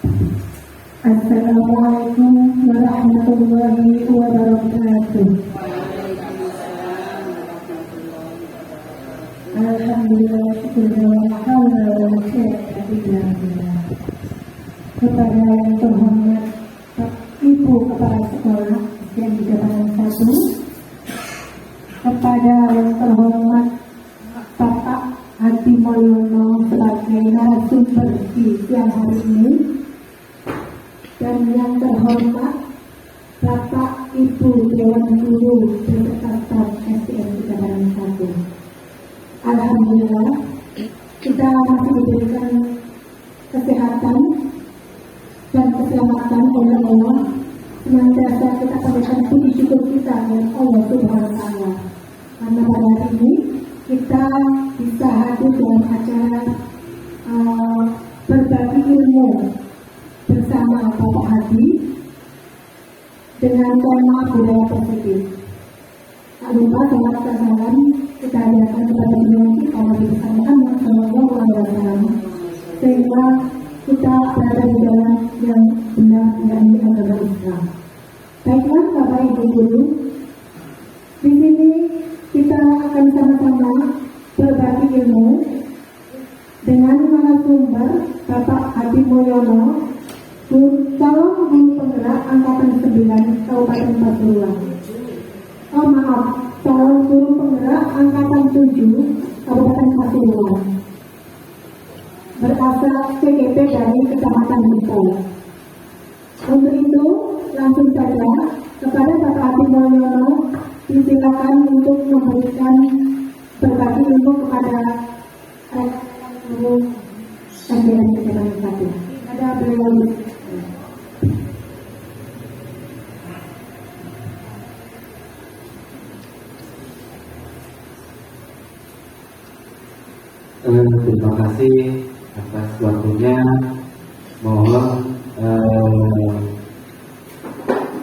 Assalamualaikum warahmatullahi wabarakatuh. Alhamdulillah, kepada yang terhormat Ibu Kepala Sekolah yang Jabatan 1, kepada yang terhormat Bapak Hadi Mulyono sebagai narasumber di siang hari ini, dan yang terhormat Bapak Ibu Dewan Guru beserta staf SDN Jabatan 1. Alhamdulillah, kita masih diberikan kesehatan dan keselamatan oleh Allah. Senantiasa kita panjatkan puji syukur kita kepada Allah Subhanahu wa Ta'ala, karena pada hari ini kita bisa hadir dalam acara berbagi ilmu bersama Bapak Hadi dengan tema budaya positif. Tak lupa sholat tersalam kita hadiahkan kepada beliau kita Nabi Muhammad Sallallahu Alaihi Wasallam, sehingga kita berada di jalan yang benar, yakni agama Islam. Baiklah Bapak Ibu Guru, di sini kita akan sama-sama berbagi ilmu dengan narasumber Bapak Hadi Mulyono, calon guru penggerak angkatan 9 Kabupaten Pasuruan. Calon guru penggerak angkatan 7 Kabupaten Pasuruan, berasal CGP dari Kecamatan Bupol. Untuk itu, langsung saja kepada Bapak Hadi Mulyono disilakan untuk memberikan berbagi ilmu kepada guru SDN Kecamatan 1. Ada beliau. Terima kasih atas waktunya. Mohon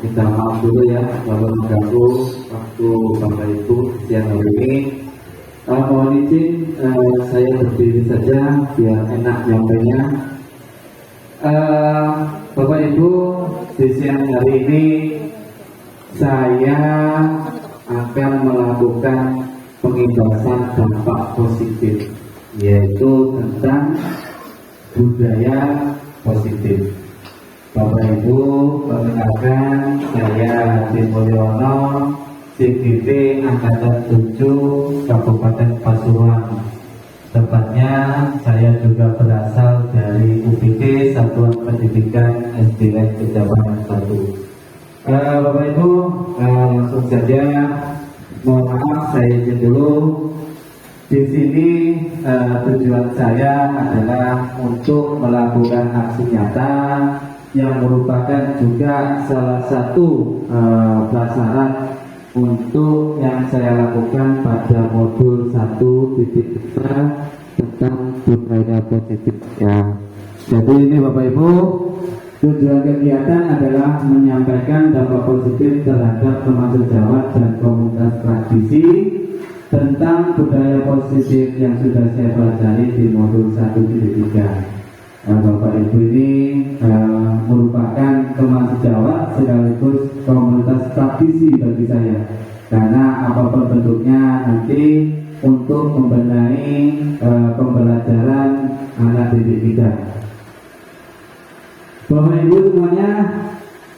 minta maaf dulu ya kalau mengganggu waktu Bapak Ibu siang hari ini. Mohon izin saya berdiri saja biar enak nyampainya. Bapak Ibu, di siang hari ini saya akan melakukan pengibasan dampak positif, yaitu tentang budaya positif. Bapak Ibu, perkenalkan saya Hadi Mulyono, CGP Angkatan 7 Kabupaten Pasuruan. Tepatnya saya juga berasal dari UPD Satuan Pendidikan SDN Kecamatan 1. Bapak Ibu, langsung saja, mohon maaf saya izin dulu. Di sini tujuan saya adalah untuk melakukan aksi nyata yang merupakan juga salah satu prasyarat untuk yang saya lakukan pada modul 1.5 tentang budaya positif ya. Jadi ini Bapak Ibu, tujuan kegiatan adalah menyampaikan dampak positif terhadap kemanusiaan dan komunitas tradisi tentang budaya positif yang sudah saya pelajari di modul 1.3. Bapak Ibu ini merupakan teman sejawat sekaligus komunitas tradisi bagi saya, karena apapun bentuknya nanti untuk membenahi pembelajaran anak didik kita. Bapak Ibu semuanya,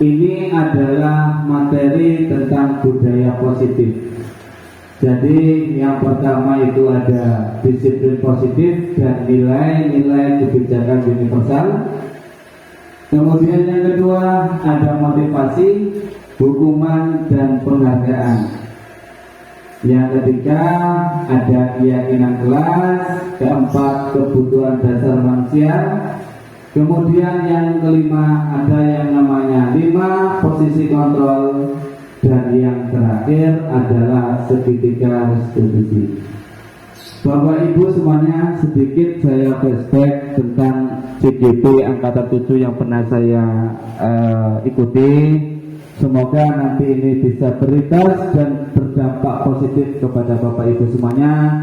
ini adalah materi tentang budaya positif. Jadi yang pertama itu ada disiplin positif dan nilai-nilai kebijakan universal. Kemudian yang kedua ada motivasi, hukuman, dan penghargaan. Yang ketiga ada keyakinan kelas. Keempat kebutuhan dasar manusia. Kemudian yang kelima ada yang namanya 5 posisi kontrol. Dan yang terakhir adalah segitiga restitusi. Bapak Ibu semuanya, sedikit saya flashback tentang CGP Angkatan 7 yang pernah saya ikuti. Semoga nanti ini bisa berimbas dan berdampak positif kepada Bapak Ibu semuanya.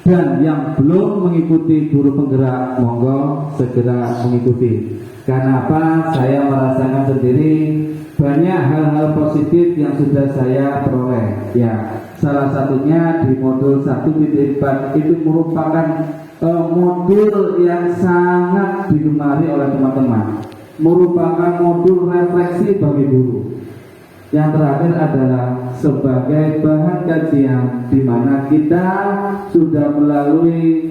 Dan yang belum mengikuti guru penggerak, monggo segera mengikuti. Karena apa? Saya merasakan sendiri banyak hal-hal positif yang sudah saya peroleh. Ya, salah satunya di modul 1.4 itu merupakan modul yang sangat digemari oleh teman-teman. Merupakan modul refleksi bagi guru. Yang terakhir adalah sebagai bahan kajian di mana kita sudah melalui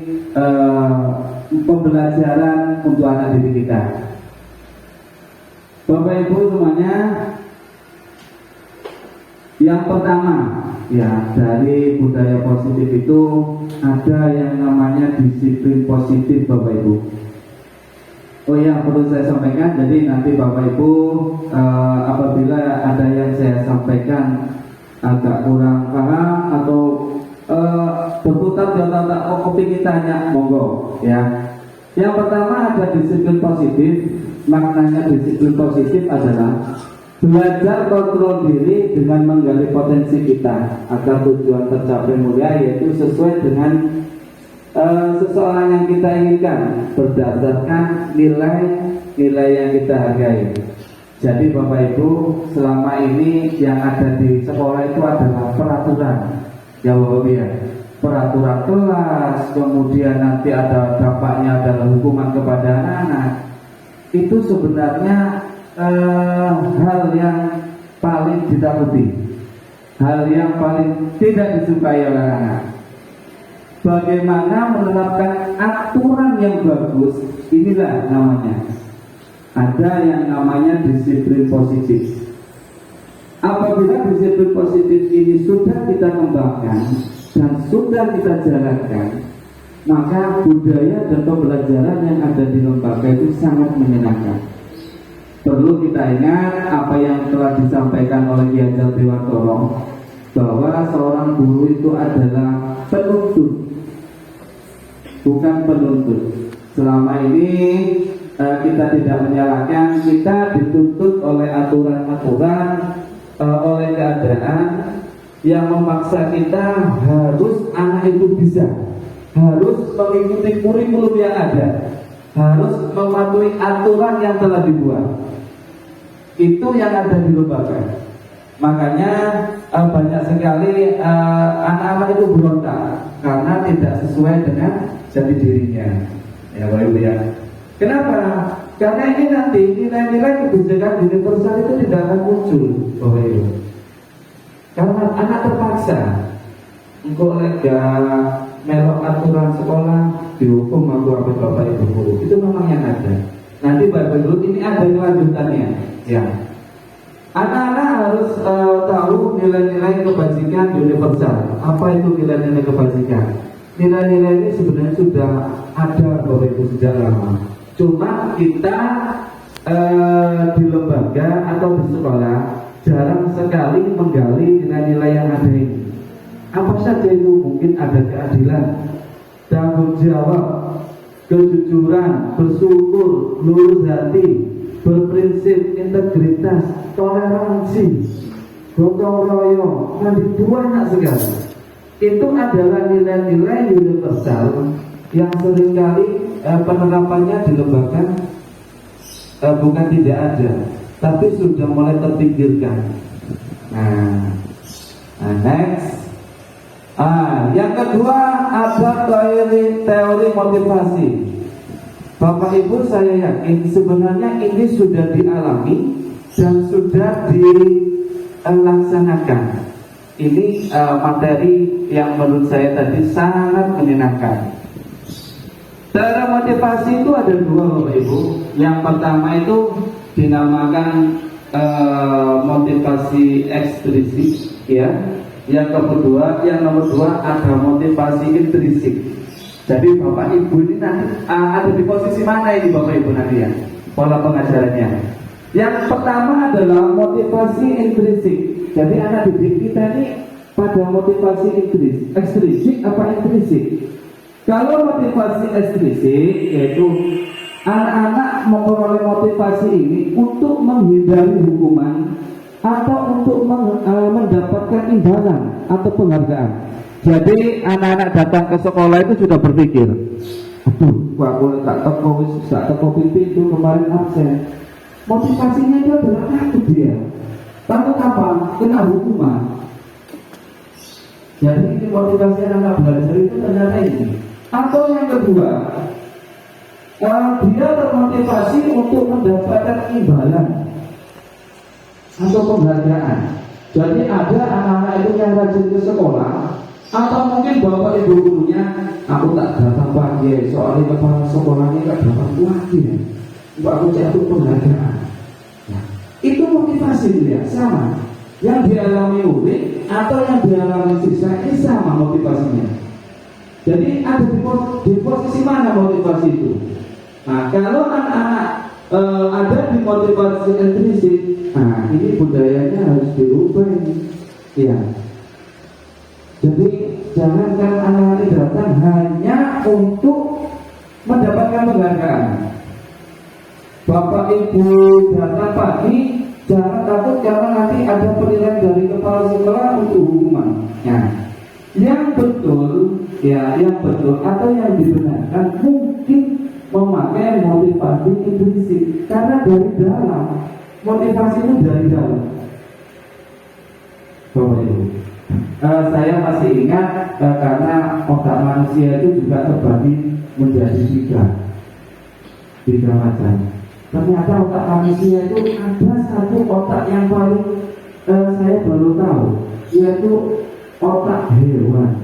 pembelajaran untuk anak didik kita. Bapak Ibu semuanya, yang pertama ya dari budaya positif itu ada yang namanya disiplin positif Bapak Ibu. Oh ya, perlu saya sampaikan, jadi nanti Bapak Ibu apabila ada yang saya sampaikan agak kurang paham atau berputar di otak kepingin tanya, monggo ya. Yang pertama ada disiplin positif. Maknanya disiplin positif adalah belajar kontrol diri dengan menggali potensi kita agar tujuan tercapai mulia, yaitu sesuai dengan seseorang yang kita inginkan berdasarkan nilai-nilai yang kita hargai. Jadi Bapak Ibu, selama ini yang ada di sekolah itu adalah peraturan, ya Bapak Ibu ya, peraturan kelas, kemudian nanti ada dampaknya adalah hukuman kepada anak-anak. Itu sebenarnya hal yang paling ditakuti, hal yang paling tidak disukai oleh anak. Bagaimana menerapkan aturan yang bagus, inilah namanya. Ada yang namanya disiplin positif. Apabila disiplin positif ini sudah kita kembangkan dan sudah kita jalankan, maka budaya dan pembelajaran yang ada di lembaga itu sangat menyenangkan. Perlu kita ingat apa yang telah disampaikan oleh Ki Hajar Dewantoro, bahwa seorang guru itu adalah penuntut, bukan penuntut. Selama ini kita tidak menyalahkan, kita dituntut oleh aturan-aturan, oleh keadaan yang memaksa kita harus anak itu bisa, harus mengikuti kurikulum yang ada, harus mematuhi aturan yang telah dibuat. Itu yang ada di lembaga. Makanya banyak sekali anak-anak itu berontak karena tidak sesuai dengan jati dirinya. Ya Bapak Ibu ya. Kenapa? Karena ini nanti nilai-nilai kebijakan universal itu tidak akan muncul, Bapak Ibu. Karena anak terpaksa engkau lega melok aturan sekolah dihukum aku ambil Bapak Ibu guru. Itu memang yang ada. Nanti Bapak Ibu ini ada kelanjutannya. Ya. Anak-anak harus tahu nilai-nilai kebajikan universal. Apa itu nilai-nilai kebajikan? Nilai-nilai ini sebenarnya sudah ada Bapak Ibu sejak lama. Cuma kita di lembaga atau di sekolah jarang sekali menggali nilai-nilai yang ada ini. Apa saja itu? Mungkin ada keadilan, tanggung jawab, kejujuran, bersyukur, lurus hati, berprinsip, integritas, toleransi, gotong royong, banyak sekali. Itu adalah nilai-nilai universal yang seringkali penerapannya di lembaga bukan tidak ada, tapi sudah mulai terpinggirkan. Next. Yang kedua ada teori motivasi. Bapak Ibu saya yakin sebenarnya ini sudah dialami dan sudah dilaksanakan. Ini materi yang menurut saya tadi sangat menyenangkan. Teori motivasi itu ada dua Bapak Ibu. Yang pertama itu dinamakan motivasi eksplisit, ya. Yang kedua, yang nomor dua ada motivasi intrinsik. Jadi Bapak Ibu ini nanti ada di posisi mana ini Bapak Ibu nanti ya, pola pengajarannya. Yang pertama adalah motivasi intrinsik. Jadi anak didik kita ini pada motivasi ekstrinsik apa intrinsik? Kalau motivasi ekstrinsik yaitu anak-anak memperoleh motivasi ini untuk menghindari hukuman atau untuk mendapatkan imbalan atau penghargaan. Jadi anak-anak datang ke sekolah itu sudah berpikir, aduh, aku tak teko wis gak teko pintu kemarin absen. Motivasinya itu adalah takut dia. Takut apa? Kena hukuman. Jadi ini motivasi anak belajar itu ternyata ini. Atau yang kedua, dia termotivasi untuk mendapatkan imbalan atau penghargaan. Jadi ada anak-anak itu yang rajin ke sekolah, atau mungkin bapak ibu gurunya, aku tak datang pagi soalnya kepala sekolahnya tak datang pagi, aku jatuh penghargaan. Nah, itu motivasi dia sama. Yang dialami Uli atau yang dialami siswa ini sama motivasinya. Jadi ada di posisi mana motivasi itu? Nah, kalau anak-anak ada di motivasi intrinsik, nah ini budayanya harus dirubah ini. Ya. Jadi jangankan anak-anak ini datang hanya untuk mendapatkan penghargaan. Bapak ibu datang pagi, jangan takut karena nanti ada penilaian dari kepala sekolah untuk hukuman. Nah, yang betul, yang betul atau yang dibenarkan mungkin memakai motivasi intrinsik karena dari dalam, motivasi itu dari dalam. Bapak Ibu, saya masih ingat karena otak manusia itu juga terbagi menjadi tiga macam. Ternyata otak manusia itu ada satu otak yang paling saya baru tahu, yaitu otak hewan.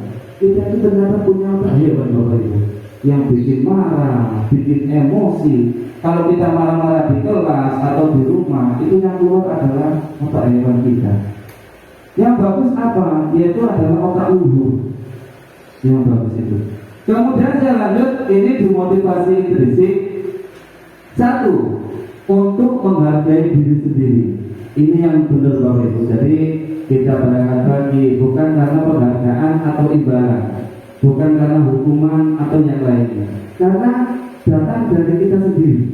Kita itu ternyata punya otak hewan, Bapak Ibu, yang bikin marah, bikin emosi. Kalau kita marah-marah di kelas atau di rumah, itu yang keluar adalah otak hewan kita. Yang bagus apa? Yaitu adalah otak luhur. Yang bagus itu. Kemudian saya lanjut, ini dimotivasi intrinsik. Satu, untuk menghargai diri sendiri. Ini yang benar Bapak Ibu. Jadi kita berangkat pagi bukan karena penghargaan atau imbalan, bukan karena hukuman atau yang lainnya, karena datang dari kita sendiri.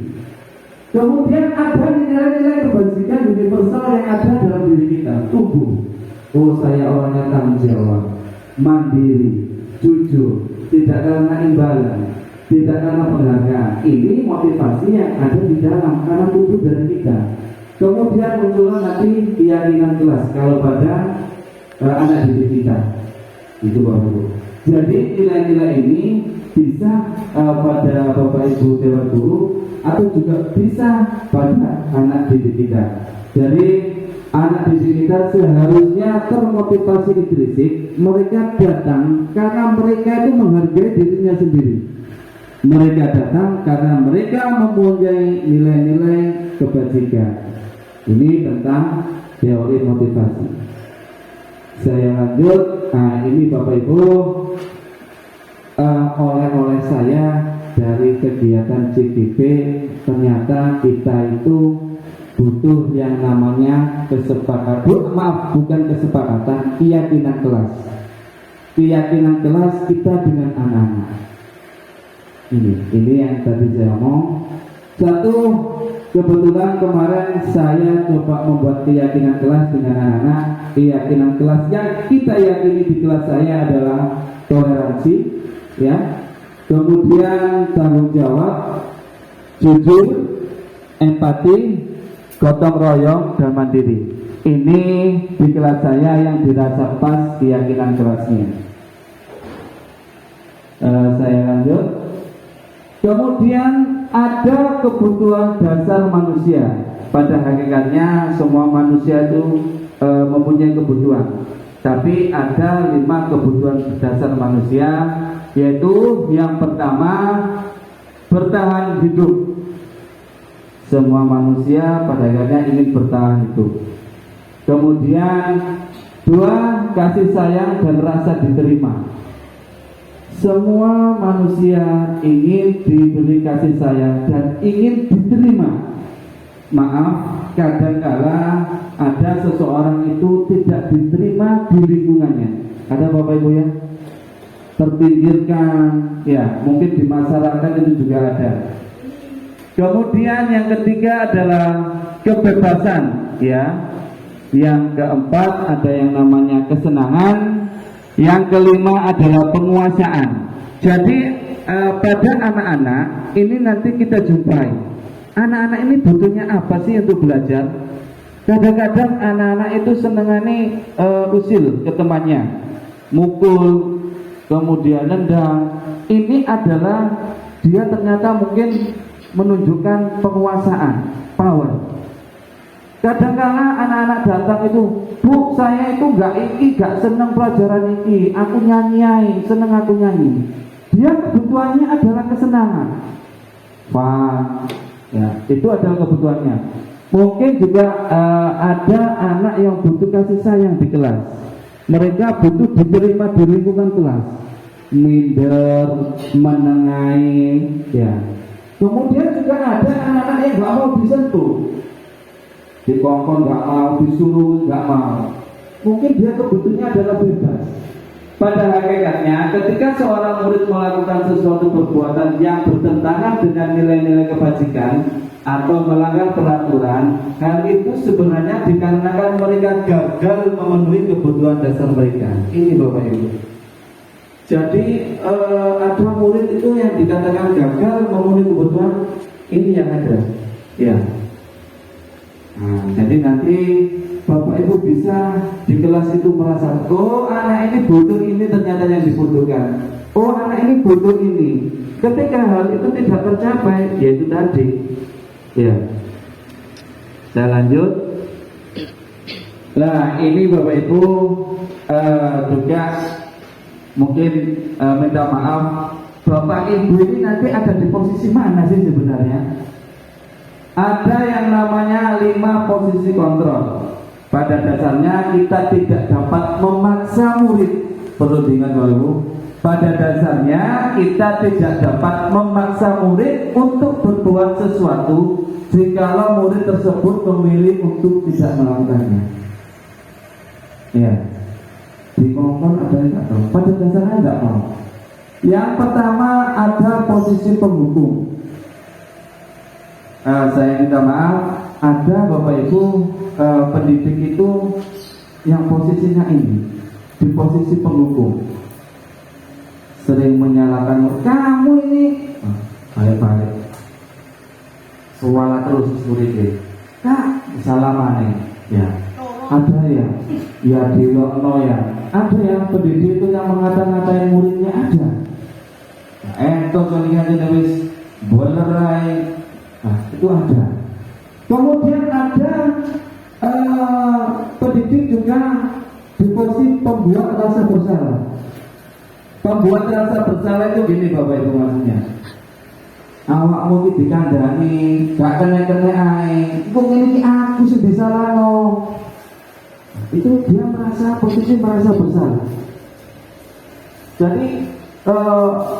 Kemudian ada nilai-nilai kebajikan universal yang ada dalam diri kita, tumbuh. Oh, saya orangnya tanggung jawab, mandiri, jujur, tidak karena imbalan, tidak karena penghargaan. Ini motivasi yang ada di dalam karena tumbuh dari kita. Kemudian muncullah nanti keyakinan kelas kalau pada anak didik kita. Itu Bapak Ibu. Jadi nilai-nilai ini bisa pada Bapak Ibu dewan guru atau juga bisa pada anak didik kita. Jadi anak didik kita seharusnya termotivasi intrinsik. Mereka datang karena mereka itu menghargai dirinya sendiri. Mereka datang karena mereka mempunyai nilai-nilai kebajikan. Ini tentang teori motivasi. Saya lanjut. Nah, ini Bapak Ibu oleh-oleh saya dari kegiatan CGP. Ternyata kita itu butuh yang namanya kesepakatan. Bukan kesepakatan, keyakinan kelas. Keyakinan kelas kita dengan anak-anak. Ini yang tadi saya ngomong. Satu, kebetulan kemarin saya coba membuat keyakinan kelas dengan anak-anak. Keyakinan kelas yang kita yakini di kelas saya adalah toleransi, ya. Kemudian tanggung jawab, jujur, empati, gotong royong dan mandiri. Ini di kelas saya yang dirasa pas keyakinan kelasnya. Saya lanjut. Kemudian ada kebutuhan dasar manusia. Pada hakikatnya semua manusia itu mempunyai kebutuhan. Tapi ada 5 kebutuhan dasar manusia, yaitu yang pertama bertahan hidup. Semua manusia pada hakikatnya ingin bertahan hidup. Kemudian 2, kasih sayang dan rasa diterima. Semua manusia ingin diberi kasih sayang dan ingin diterima. Maaf, kadangkala ada seseorang itu tidak diterima di lingkungannya. Ada Bapak Ibu ya? Terpinggirkan, ya mungkin di masyarakat itu juga ada. Kemudian yang ketiga adalah kebebasan, ya. Yang keempat ada yang namanya kesenangan. Yang kelima adalah penguasaan. Jadi pada anak-anak ini nanti kita jumpai anak-anak ini butuhnya apa sih untuk belajar. Kadang-kadang anak-anak itu senengane usil ke temannya, mukul, kemudian nendang. Ini adalah dia ternyata mungkin menunjukkan penguasaan, power. Kadang-kala anak-anak datang itu, Bu, saya itu gak seneng pelajaran ini, aku nyanyi, seneng aku nyanyi. Dia kebutuhannya adalah kesenangan, fun, ya, itu adalah kebutuhannya. Mungkin juga ada anak yang butuh kasih sayang di kelas. Mereka butuh diterima di lingkungan kelas, minder, menengahi, ya. Kemudian juga ada anak-anak yang gak mau disentuh, dikongkon gak mau, disuruh gak mau. Mungkin dia kebutuhannya adalah bebas. Pada hakikatnya ketika seorang murid melakukan sesuatu perbuatan yang bertentangan dengan nilai-nilai kebajikan atau melanggar peraturan, hal itu sebenarnya dikarenakan mereka gagal memenuhi kebutuhan dasar mereka. Ini Bapak Ibu. Jadi ada murid itu yang dikatakan gagal memenuhi kebutuhan, ini yang ada, ya. Nah, jadi nanti Bapak Ibu bisa di kelas itu merasa, oh anak ini butuh ini ternyata yang dibutuhkan, oh anak ini butuh ini. Ketika hal itu tidak tercapai, yaitu tadi, ya. Saya lanjut. Nah ini Bapak Ibu juga mungkin minta maaf, Bapak Ibu ini nanti ada di posisi mana sih sebenarnya? Ada yang namanya 5 posisi kontrol. Pada dasarnya kita tidak dapat memaksa murid. Perlu diingat Bapak Ibu, pada dasarnya kita tidak dapat memaksa murid untuk berbuat sesuatu jikalau murid tersebut memilih untuk tidak melakukannya. Ya, di kompon ada yang tidak tahu. Pada dasarnya tidak mau. Yang pertama ada posisi penghukum. Saya minta maaf, ada Bapak Ibu pendidik itu yang posisinya ini, di posisi penghukum, sering menyalahkan kamu ini, balik-balik, suara terus murid, Kak, salah mana? Ya, ada ya dilokno ya, ada yang pendidik itu yang mengata-ngatain muridnya ada. Entok kalian wis bolerai. Nah, itu ada. Kemudian ada pendidik juga di posisi pembuat rasa bersalah. Pembuat rasa bersalah itu gini Bapak Ibu maksudnya. Awakmu iki dikandani, gak kena-kena ae. Kok ngene aku sing disalahno. Itu dia posisi merasa bersalah. Jadi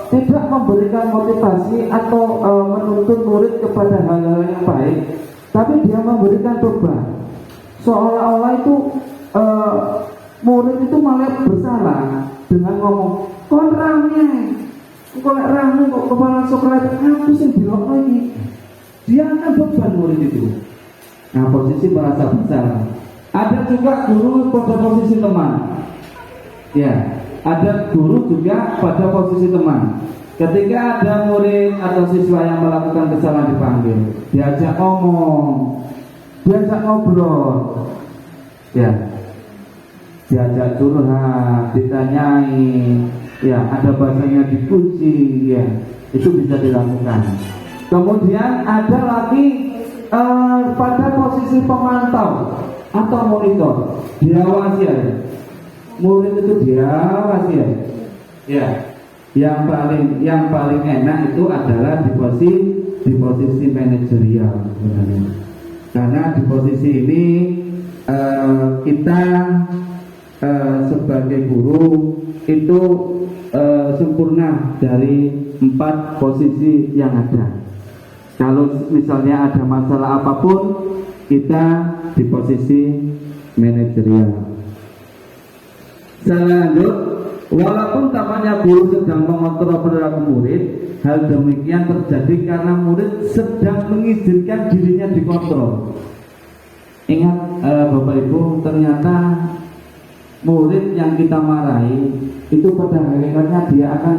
tidak memberikan motivasi atau menuntut murid kepada hal-hal yang baik, tapi dia memberikan beban. Seolah-olah itu murid itu malah bersalah dengan ngomong, kok rame, kok kepala sekolah aku sih bilang lagi. Dia akan beban murid itu. Nah, posisi merasa bersalah. Ada juga guru pada posisi teman. Ya. Ada guru juga pada posisi teman. Ketika ada murid atau siswa yang melakukan kesalahan dipanggil, diajak ngomong, diajak ngobrol, ya, diajak curhat, ditanyai, ya, ada bahasanya dipuji, ya, itu bisa dilakukan. Kemudian ada lagi pada posisi pemantau atau monitor, diawasi ya. Murid itu diawasi ya. Yang paling enak itu adalah di posisi manajerial sebenarnya. Karena di posisi ini kita sebagai guru itu sempurna dari 4 posisi yang ada. Kalau misalnya ada masalah apapun, kita di posisi manajerial. Selanjut, walaupun tampaknya guru sedang mengontrol perilaku murid, hal demikian terjadi karena murid sedang mengizinkan dirinya dikontrol. Ingat Bapak Ibu, ternyata murid yang kita marahi itu pada hakikatnya dia akan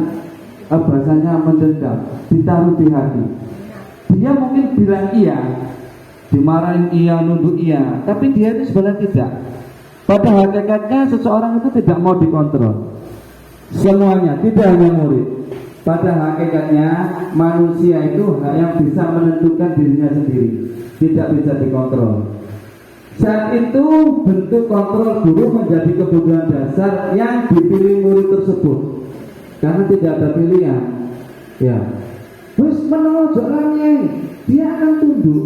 bahasanya mendendam, ditaruh di hati. Dia mungkin bilang iya, dimarahin iya, nunduk iya, tapi dia itu sebenarnya tidak. Pada hakikatnya seseorang itu tidak mau dikontrol semuanya, tidak hanya murid. Pada hakikatnya manusia itu yang bisa menentukan dirinya sendiri, tidak bisa dikontrol. Saat itu bentuk kontrol guru menjadi kebutuhan dasar yang dipilih murid tersebut, karena tidak ada pilihan. Ya, terus menolak orangnya, dia akan tunduk.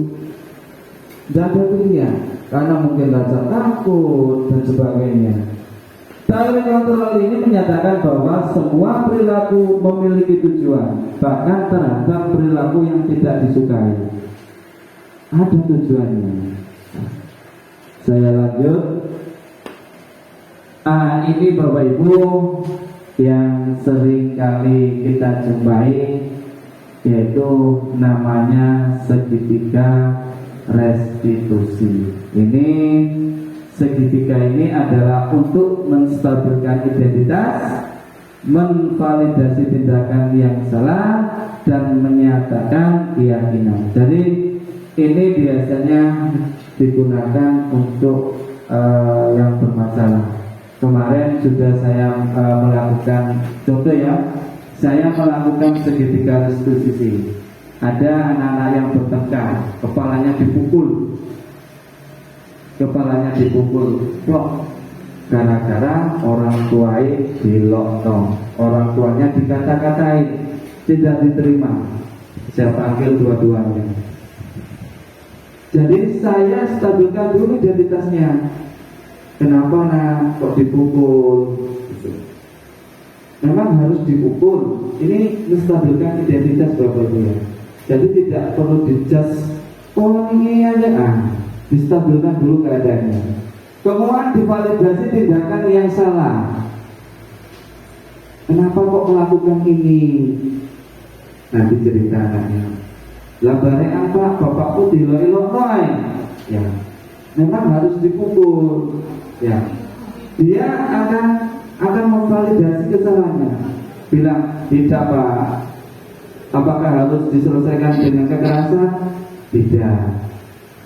Tidak ada pilihan, karena mungkin rasa takut dan sebagainya. Teori kontrol ini menyatakan bahwa semua perilaku memiliki tujuan, bahkan terhadap perilaku yang tidak disukai. Ada tujuannya. Saya lanjut. Ini Bapak Ibu yang sering kali kita jumpai, yaitu namanya segitiga restitusi. Ini segitiga ini adalah untuk menstabilkan identitas, memvalidasi tindakan yang salah, dan menyatakan keyakinan. Jadi ini biasanya digunakan untuk yang bermasalah. Kemarin sudah saya melakukan contoh ya, saya melakukan segitiga restitusi. Ada anak-anak yang bertengkar, kepalanya dipukul, plok, gara-gara orang tuanya dilokno, orang tuanya dikata-katain, tidak diterima. Saya panggil dua-duanya. Jadi saya stabilkan dulu identitasnya. Kenapa nak kok dipukul? Memang harus dipukul. Ini menstabilkan identitas Bapak Ibu ya. Jadi tidak perlu dijudge. Oh ini aja distabilkan dulu keadaannya. Kemudian divalidasi tindakan yang salah. Kenapa kok melakukan ini? Nanti cerita anaknya. Labare apa? Bapakku dilok-ilok noy. Ya, memang harus dipukul. Ya, dia akan memvalidasi kesalahannya. Bilang tidak Pak. Apakah harus diselesaikan dengan kekerasan? Tidak.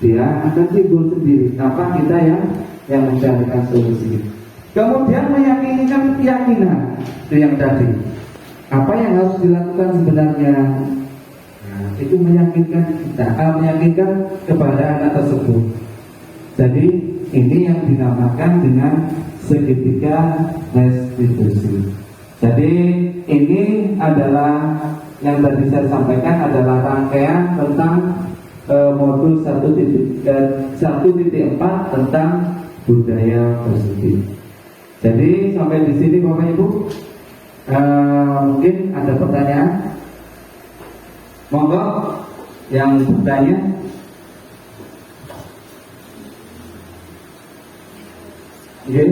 Dia akan timbul sendiri. Apa kita yang mencarikan solusi. Kemudian meyakinkan keyakinan itu yang tadi. Apa yang harus dilakukan sebenarnya? Nah, itu meyakinkan kita, meyakinkan kepada anak tersebut. Jadi ini yang dinamakan dengan segitiga restitusi. Jadi ini adalah yang tadi saya sampaikan adalah rangkaian tentang modul 1.4 tentang budaya positif. Jadi sampai di sini Bapak Ibu, mungkin ada pertanyaan. Monggo yang bertanya. Okay.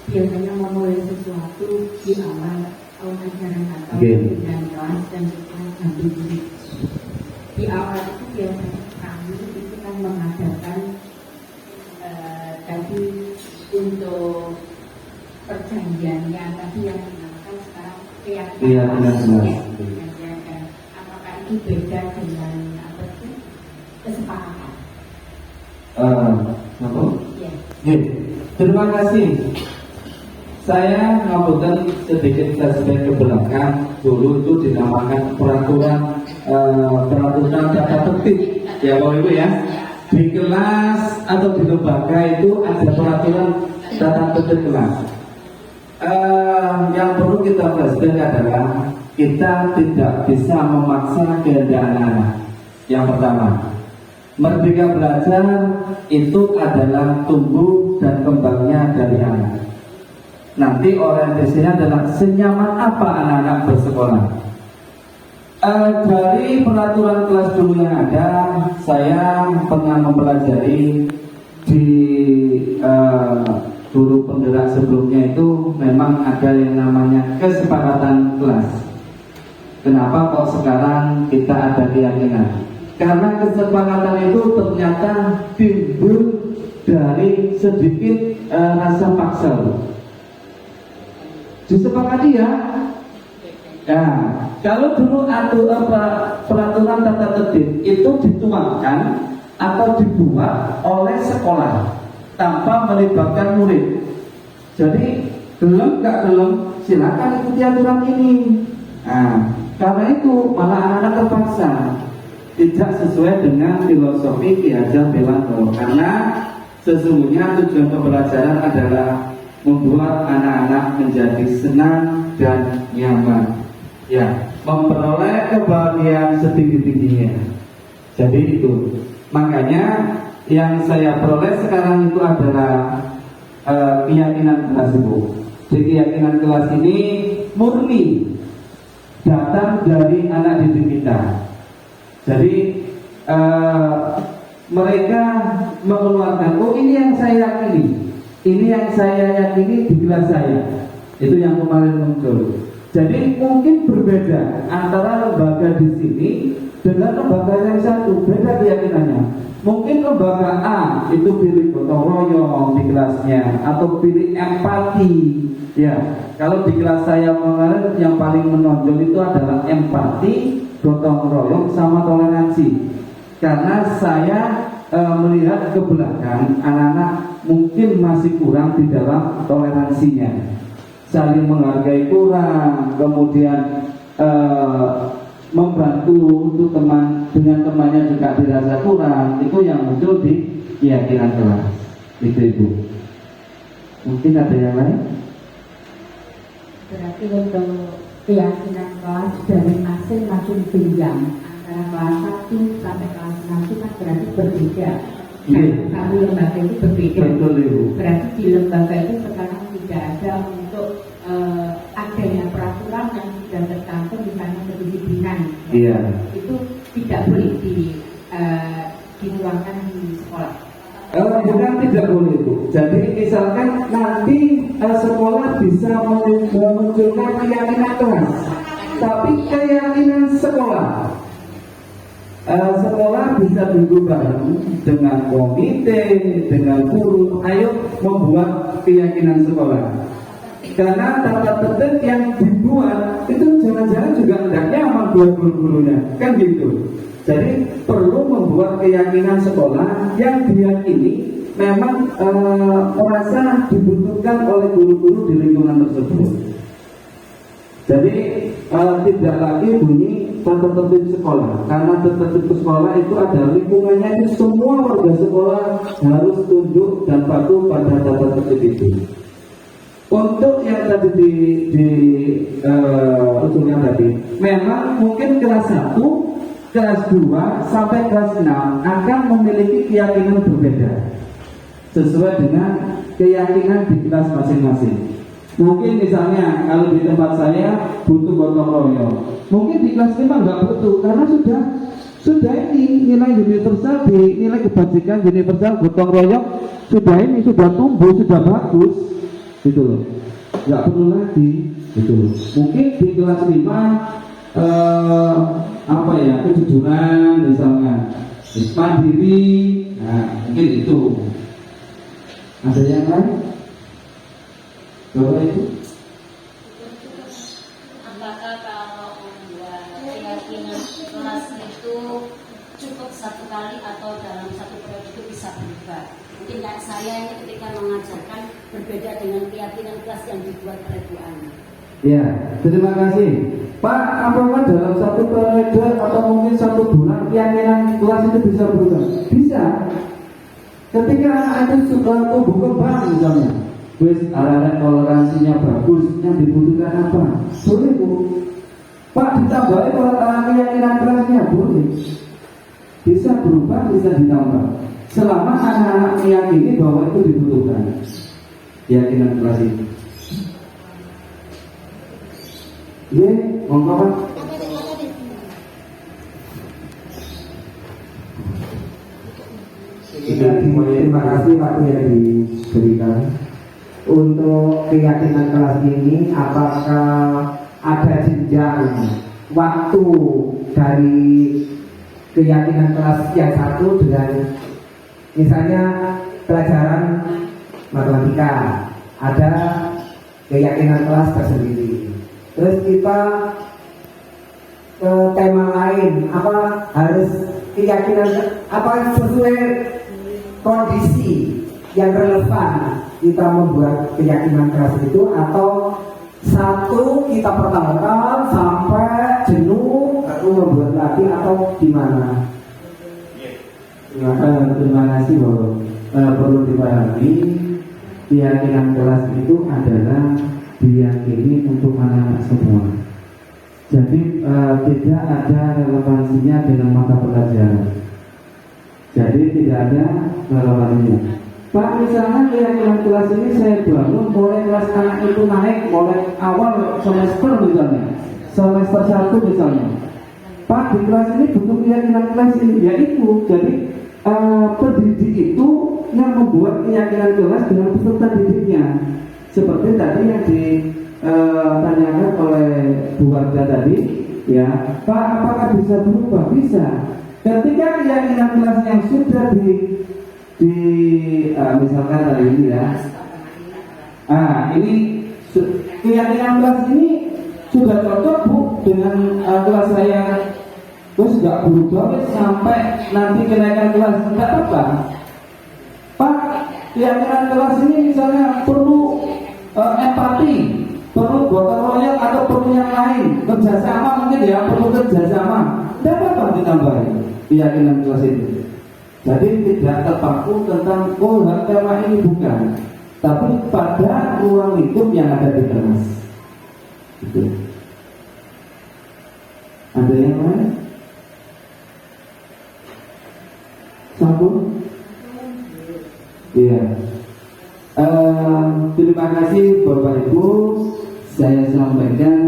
Biasanya memulai sesuatu di awal ajaran atau dan kelas dan kita ambil diri. Di awal itu biasanya kami itu kan mengadakan tadi untuk perjanjiannya, tapi yang dinamakan sekarang keyakinan. Apakah itu beda dengan apa itu kesepakatan? Apa? Ya. Terima kasih. Saya ngapunten sedikit flashback ke belakang. Dulu itu dinamakan peraturan tata tertib, ya Bapak Ibu ya. Di kelas atau di lembaga itu ada peraturan tata tertib kelas. Yang perlu kita flashback adalah kita tidak bisa memaksa kehendak anak-anak. Yang pertama, merdeka belajar itu adalah tumbuh dan kembangnya dari anak. Nanti orientasinya adalah senyaman apa anak-anak bersekolah. Dari peraturan kelas dulu yang ada, saya pernah mempelajari di guru penggerak sebelumnya itu memang ada yang namanya kesepakatan kelas. Kenapa kok sekarang kita ada keyakinan? Karena kesepakatan itu ternyata timbul dari sedikit rasa paksa. Disepakati ya. Nah, kalau dulu peraturan tata tertib itu dituangkan atau dibuat oleh sekolah tanpa melibatkan murid. Jadi belum nggak belum silakan ikuti aturan ini. Nah, karena itu malah anak-anak terpaksa tidak sesuai dengan filosofi Ki Hajar Dewantoro. Karena sesungguhnya tujuan pembelajaran adalah membuat anak-anak menjadi senang dan nyaman. Ya, memperoleh kebahagiaan setinggi-tingginya. Jadi itu. Makanya yang saya peroleh sekarang itu adalah keyakinan kelas itu. Jadi keyakinan kelas ini murni datang dari anak didik kita. Jadi mereka mengeluarkan, oh ini yang saya yakini, ini yang saya yakini di kelas saya. Itu yang kemarin muncul. Jadi mungkin berbeda antara lembaga di sini dengan lembaga yang satu, beda keyakinannya. Mungkin lembaga A itu pilih gotong royong di kelasnya atau pilih empati. Ya, kalau di kelas saya kemarin yang paling menonjol itu adalah empati, gotong royong sama toleransi. Karena saya melihat ke belakang anak-anak mungkin masih kurang di dalam toleransinya. Saling menghargai kurang, kemudian membantu untuk teman dengan temannya juga dirasa kurang. Itu yang muncul di keyakinan kelas. Itu. Mungkin ada yang lain? Berarti untuk keyakinan kelas dari masing-masing jenjang antara kelas 1 sampai kelas 6 itu kan berarti berbeda. Satu lembaga itu berbeda. Betul, Ibu. Berarti di lembaga itu sekarang tidak ada untuk adanya peraturan yang sudah tercantum misalnya kedisiplinan. Iya. Itu tidak boleh dituangkan di sekolah. Bukan tidak boleh itu. Jadi misalkan nanti sekolah bisa memunculkan keyakinan kelas, tapi keyakinan sekolah. Sekolah bisa duduk bareng dengan komite, dengan guru, ayo membuat keyakinan sekolah. Karena tata tertib yang dibuat itu jangan-jangan juga hendaknya sama guru-gurunya, kan gitu. Jadi perlu membuat keyakinan sekolah yang diyakini memang merasa dibutuhkan oleh guru-guru di lingkungan tersebut. Jadi tidak lagi bunyi tata tertib sekolah, karena tata tertib sekolah itu ada lingkungannya, itu semua warga sekolah harus tunduk dan patuh pada tata tertib itu. Untuk yang tadi usulnya tadi, memang mungkin kelas 1, kelas 2 sampai kelas 6 akan memiliki keyakinan berbeda sesuai dengan keyakinan di kelas masing-masing. Mungkin misalnya kalau di tempat saya butuh gotong royong, mungkin di kelas 5 nggak butuh karena sudah ini nilai universal, di nilai kebajikan universal gotong royong sudah tumbuh, sudah bagus, gitu loh, nggak perlu lagi, gitu loh. Mungkin di kelas 5 kejujuran misalnya, mandiri, nah mungkin itu. Ada yang lain? Coba itu. Apakah kalau membuat keyakinan kelas itu cukup satu kali atau dalam satu periode itu bisa berubah? Mungkin kayak saya ini ketika mengajarkan berbeda dengan keyakinan kelas yang dibuat oleh Bu Ani. Ya, terima kasih Pak. Apakah dalam satu periode atau mungkin satu bulan keyakinan kelas itu bisa berubah? Bisa. Ketika anak itu tumbuh kembang misalnya, arah toleransinya bagus, yang dibutuhkan apa? Boleh Bu. Pak, ditambahin keyakinan kelasnya, boleh. Bisa berubah, bisa ditambah. Selama anak-anak meyakini bahwa itu dibutuhkan keyakinan kelas itu. Iya, monggo Pak. Terima kasih waktu yang diberikan. Untuk keyakinan kelas ini, apakah ada jenjang waktu dari keyakinan kelas yang satu dengan misalnya pelajaran matematika, ada keyakinan kelas tersendiri. Terus kita ke tema lain, apa harus keyakinan apa sesuai kondisi yang relevan kita membuat keyakinan kelas itu, atau satu kita pertahankan sampai jenuh lalu membuat lagi, atau gimana? Terima kasih Bapak. Perlu dipahami, keyakinan kelas itu adalah diyakini untuk anak-anak semua. Jadi tidak ada relevansinya dengan mata pelajaran. Jadi tidak ada relevansinya. Pak, misalnya keyakinan kelas ini saya bangun mulai kelas anak itu naik mulai awal semester misalnya, semester 1 misalnya. Pak, di kelas ini butuh keyakinan kelas ini, yaitu jadi pendidik itu yang membuat keyakinan kelas dengan peserta didiknya. Seperti tadi yang ditanyakan oleh Bu Warda tadi, ya, Pak, apakah bisa berubah? Bisa. Ketika keyakinan kelas yang sudah misalkan tadi ini ya, ini keyakinan kelas ini sudah cocok Bu dengan kelas saya, terus nggak berubah sampai nanti kenaikan kelas, nggak apa-apa. Pak, keyakinan kelas ini misalnya perlu empati, perlu gotong royong atau perlu yang lain, kerjasama mungkin ya, perlu kerjasama, tidak apa-apa ditambahin keyakinan kelas itu. Jadi tidak terpaku tentang tema ini, bukan, tapi pada ruang lingkup yang ada di kelas. Itu. Ada yang lain? Sambung? Iya. Terima kasih Bapak Ibu. Saya sampaikan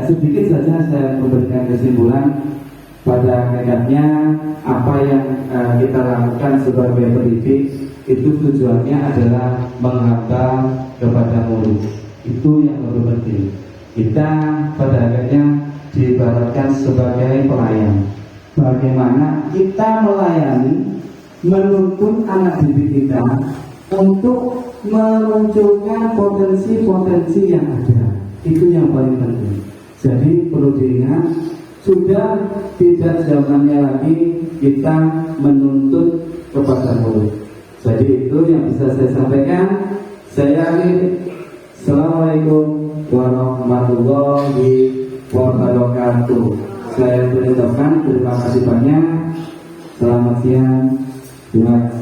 sedikit saja saya memberikan kesimpulan. Pada hakikatnya apa yang kita lakukan sebagai pendidik itu tujuannya adalah menghamba kepada murid. Itu yang lebih penting. Kita pada hakikatnya diibaratkan sebagai pelayan. Bagaimana kita melayani, menuntun anak didik kita untuk memunculkan potensi-potensi yang ada. Itu yang paling penting. Jadi perlu diingat, sudah tidak zamannya lagi kita menuntut kepada murid. Jadi itu yang bisa saya sampaikan. Saya akhiri. Assalamualaikum warahmatullahi wabarakatuh. Saya mengucapkan terima kasih banyak. Selamat siang. Terima kasih.